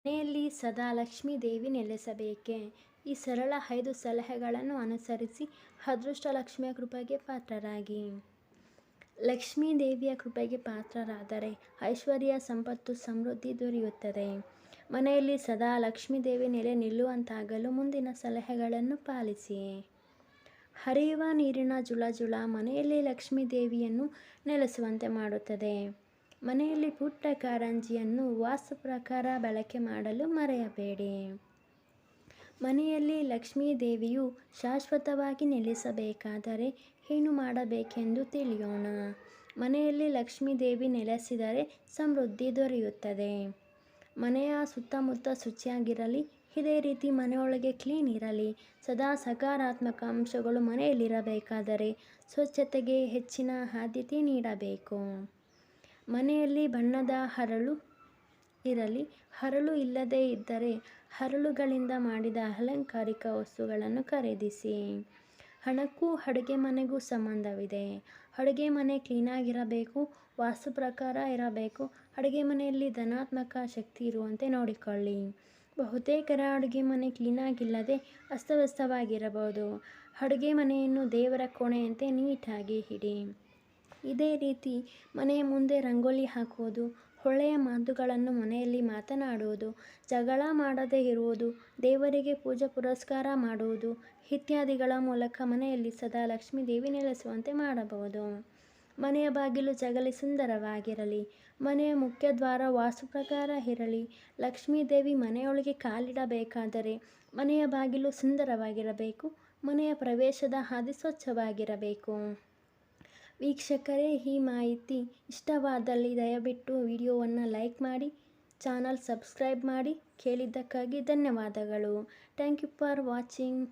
ಮನೆಯಲ್ಲಿ ಸದಾ ಲಕ್ಷ್ಮೀ ದೇವಿ ನೆಲೆಸಬೇಕೆ? ಈ ಸರಳ 5 ಸಲಹೆಗಳನ್ನು ಅನುಸರಿಸಿ ಅದೃಷ್ಟ ಲಕ್ಷ್ಮಿಯ ಕೃಪೆಗೆ ಪಾತ್ರರಾಗಿ. ಲಕ್ಷ್ಮೀ ದೇವಿಯ ಕೃಪೆಗೆ ಪಾತ್ರರಾದರೆ ಐಶ್ವರ್ಯ, ಸಂಪತ್ತು, ಸಮೃದ್ಧಿ ದೊರೆಯುತ್ತದೆ. ಮನೆಯಲ್ಲಿ ಸದಾ ಲಕ್ಷ್ಮೀ ದೇವಿ ನೆಲೆ ನಿಲ್ಲುವಂತಾಗಲು ಮುಂದಿನ ಸಲಹೆಗಳನ್ನು ಪಾಲಿಸಿ. ಹರಿಯುವ ನೀರಿನ ಜುಳ ಮನೆಯಲ್ಲಿ ಲಕ್ಷ್ಮೀ ದೇವಿಯನ್ನು ನೆಲೆಸುವಂತೆ ಮಾಡುತ್ತದೆ. ಮನೆಯಲ್ಲಿ ಪುಟ್ಟ ಕಾರಂಜಿಯನ್ನು ವಾಸ್ತು ಪ್ರಕಾರ ಬಳಕೆ ಮಾಡಲು ಮರೆಯಬೇಡಿ. ಮನೆಯಲ್ಲಿ ಲಕ್ಷ್ಮೀ ದೇವಿಯು ಶಾಶ್ವತವಾಗಿ ನೆಲೆಸಬೇಕಾದರೆ ಏನು ಮಾಡಬೇಕೆಂದು ತಿಳಿಯೋಣ. ಮನೆಯಲ್ಲಿ ಲಕ್ಷ್ಮೀ ದೇವಿ ನೆಲೆಸಿದರೆ ಸಮೃದ್ಧಿ ದೊರೆಯುತ್ತದೆ. ಮನೆಯ ಸುತ್ತಮುತ್ತ ಶುಚಿಯಾಗಿರಲಿ. ಇದೇ ರೀತಿ ಮನೆಯೊಳಗೆ ಕ್ಲೀನ್ ಇರಲಿ. ಸದಾ ಸಕಾರಾತ್ಮಕ ಅಂಶಗಳು ಮನೆಯಲ್ಲಿರಬೇಕಾದರೆ ಸ್ವಚ್ಛತೆಗೆ ಹೆಚ್ಚಿನ ಆದ್ಯತೆ ನೀಡಬೇಕು. ಮನೆಯಲ್ಲಿ ಬಣ್ಣದ ಹರಳು ಇರಲಿ. ಹರಳು ಇಲ್ಲದೇ ಇದ್ದರೆ ಹರಳುಗಳಿಂದ ಮಾಡಿದ ಅಲಂಕಾರಿಕ ವಸ್ತುಗಳನ್ನು ಖರೀದಿಸಿ. ಹಣಕ್ಕೂ ಅಡುಗೆ ಮನೆಗೂ ಸಂಬಂಧವಿದೆ. ಅಡುಗೆ ಮನೆ ಕ್ಲೀನಾಗಿರಬೇಕು. ವಾಸ್ತು ಪ್ರಕಾರ ಇರಬೇಕು. ಅಡುಗೆ ಮನೆಯಲ್ಲಿ ಧನಾತ್ಮಕ ಶಕ್ತಿ ಇರುವಂತೆ ನೋಡಿಕೊಳ್ಳಿ. ಬಹುತೇಕರ ಅಡುಗೆ ಮನೆ ಕ್ಲೀನಾಗಿಲ್ಲದೆ ಅಸ್ತವ್ಯಸ್ತವಾಗಿರಬಹುದು. ಅಡುಗೆ ಮನೆಯನ್ನು ದೇವರ ಕೋಣೆಯಂತೆ ನೀಟಾಗಿ ಇಡಿ. ಇದೇ ರೀತಿ ಮನೆಯ ಮುಂದೆ ರಂಗೋಲಿ ಹಾಕುವುದು, ಒಳ್ಳೆಯ ಮಾತುಗಳನ್ನು ಮನೆಯಲ್ಲಿ ಮಾತನಾಡುವುದು, ಜಗಳ ಮಾಡದೇ ಇರುವುದು, ದೇವರಿಗೆ ಪೂಜೆ ಪುರಸ್ಕಾರ ಮಾಡುವುದು ಇತ್ಯಾದಿಗಳ ಮೂಲಕ ಮನೆಯಲ್ಲಿ ಸದಾ ಲಕ್ಷ್ಮೀ ದೇವಿ ನೆಲೆಸುವಂತೆ ಮಾಡಬಹುದು. ಮನೆಯ ಬಾಗಿಲು ಜಗಲಿ ಸುಂದರವಾಗಿರಲಿ. ಮನೆಯ ಮುಖ್ಯ ದ್ವಾರ ವಾಸ್ತು ಪ್ರಕಾರ ಇರಲಿ. ಲಕ್ಷ್ಮೀ ದೇವಿ ಮನೆಯೊಳಗೆ ಕಾಲಿಡಬೇಕಾದರೆ ಮನೆಯ ಬಾಗಿಲು ಸುಂದರವಾಗಿರಬೇಕು. ಮನೆಯ ಪ್ರವೇಶದ ಹಾದಿ ಸ್ವಚ್ಛವಾಗಿರಬೇಕು. ವೀಕ್ಷಕರೇ, ಈ ಮಾಹಿತಿ ಇಷ್ಟವಾದಲ್ಲಿ ದಯವಿಟ್ಟು ವಿಡಿಯೋವನ್ನು ಲೈಕ್ ಮಾಡಿ, ಚಾನಲ್ ಸಬ್ಸ್ಕ್ರೈಬ್ ಮಾಡಿ. ಕೇಳಿದ್ದಕ್ಕಾಗಿ ಧನ್ಯವಾದಗಳು. Thank you for watching.